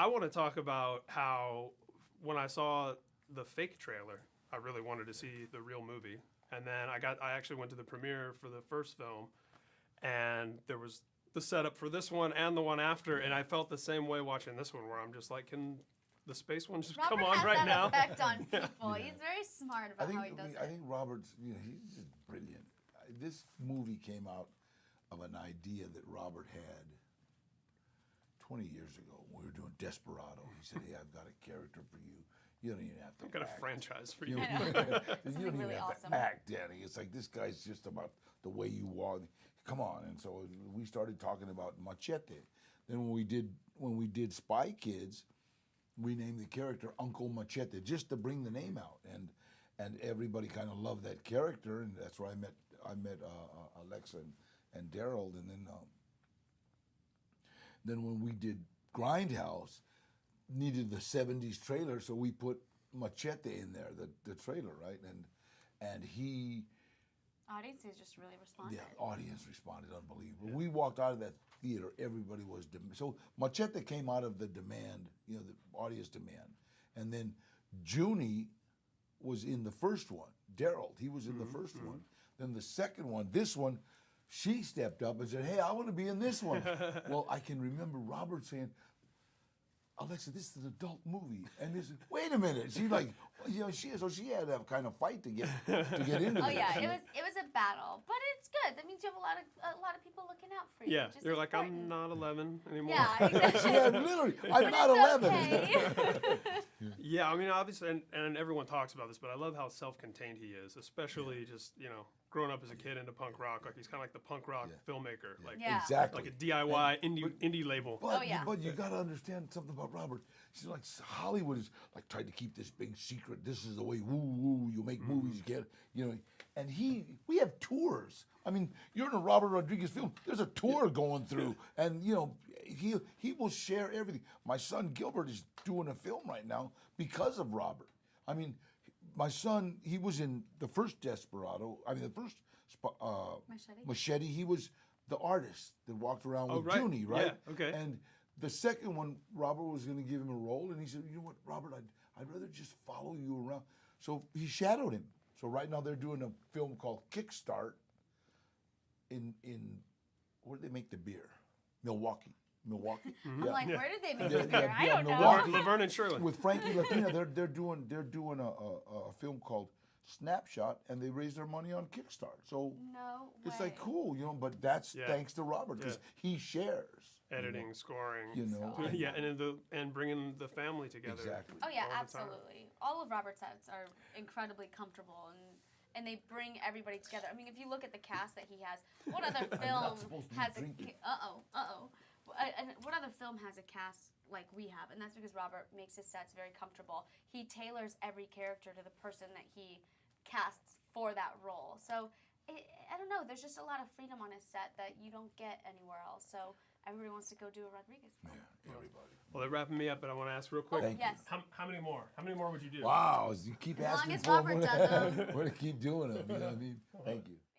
I want to talk about how when I saw the fake trailer, I really wanted to see the real movie. And then I actually went to the premiere for the first film, and there was the setup for this one and the one after, and I felt the same way watching this one, where I'm just like, can the space one just come on right now? Robert has that effect on people. He's very smart about how he does it. I think Robert's, he's just brilliant. This movie came out of an idea that Robert had 20 years ago when we were doing Desperado. He said, hey, I've got a character for you. You don't even have to I've got act. a franchise for you. You don't even really have awesome. to act, Danny. It's like, this guy's just about the way you are. Come on. And so we started talking about Machete. Then when we did Spy Kids, we named the character Uncle Machete just to bring the name out. And everybody kind of loved that character, and that's where I met Alexa and Daryl. And then when we did Grindhouse, needed the 70s trailer, so we put Machete in there, the trailer, right? And he... Audiences just really responded. Yeah, audience responded unbelievable. We walked out of that theater, everybody was... So Machete came out of the demand, the audience demand. And then Junie was in the first one. Daryl, he was in the first one. Then the second one, this one, she stepped up and said, hey, I want to be in this one. Well, I can remember Robert saying, Alexa, this is an adult movie. And this is, wait a minute. She like, she had to have kind of fight to get into Oh this. yeah, it was a battle, but it's good. That means you have a lot of people looking out for you. Yeah, which is you're like, important. I'm not 11 anymore. Yeah, exactly. Yeah, literally, I'm But not it's 11. okay. Yeah, I mean, obviously, and everyone talks about this, but I love how self-contained he is, especially just, growing up as a kid into punk rock. Like, he's kind of like the punk rock filmmaker. Like, Yeah. Exactly. like a DIY indie label. But, Oh, yeah. but you got to understand something about Robert. She's like, Hollywood is like tried to keep this big secret. This is the way, woo, you make movies, and we have tours. I mean, you're in a Robert Rodriguez film. There's a tour going through, and he will share everything. My son Gilbert is doing a film right now because of Robert. I mean, my son, he was in the first Desperado. I mean, the first Machete. He was the artist that walked around with right. Junie, right? Yeah, okay. And the second one, Robert was going to give him a role, and he said, you know what, Robert, I'd rather just follow you around. So he shadowed him. So right now they're doing a film called Kickstart in where do they make the beer? Milwaukee. I'm like, where did they make Yeah, it here? yeah, I don't Milwaukee. know. Laverne and Shirley. With Frankie Latina, they're doing a film called Snapshot, and they raised their money on Kickstart. So No it's way. like cool, but that's thanks to Robert because he shares. Editing, scoring. So Yeah, and bringing the family together. Exactly. Oh yeah, all the time. absolutely. All of Robert's sets are incredibly comfortable and they bring everybody together. I mean, if you look at the cast that he has, what other film supposed to be has drinking. what other film has a cast like we have? And that's because Robert makes his sets very comfortable. He tailors every character to the person that he casts for that role. So I don't know. There's just a lot of freedom on his set that you don't get anywhere else. So everybody wants to go do a Rodriguez film. Yeah, everybody. Well, they're wrapping me up, but I want to ask real quick. Thank you. Yes. How many more? How many more would you do? Wow, you keep As long asking as for Robert them. does them. We're going to keep doing them, you know what I mean? Thank you.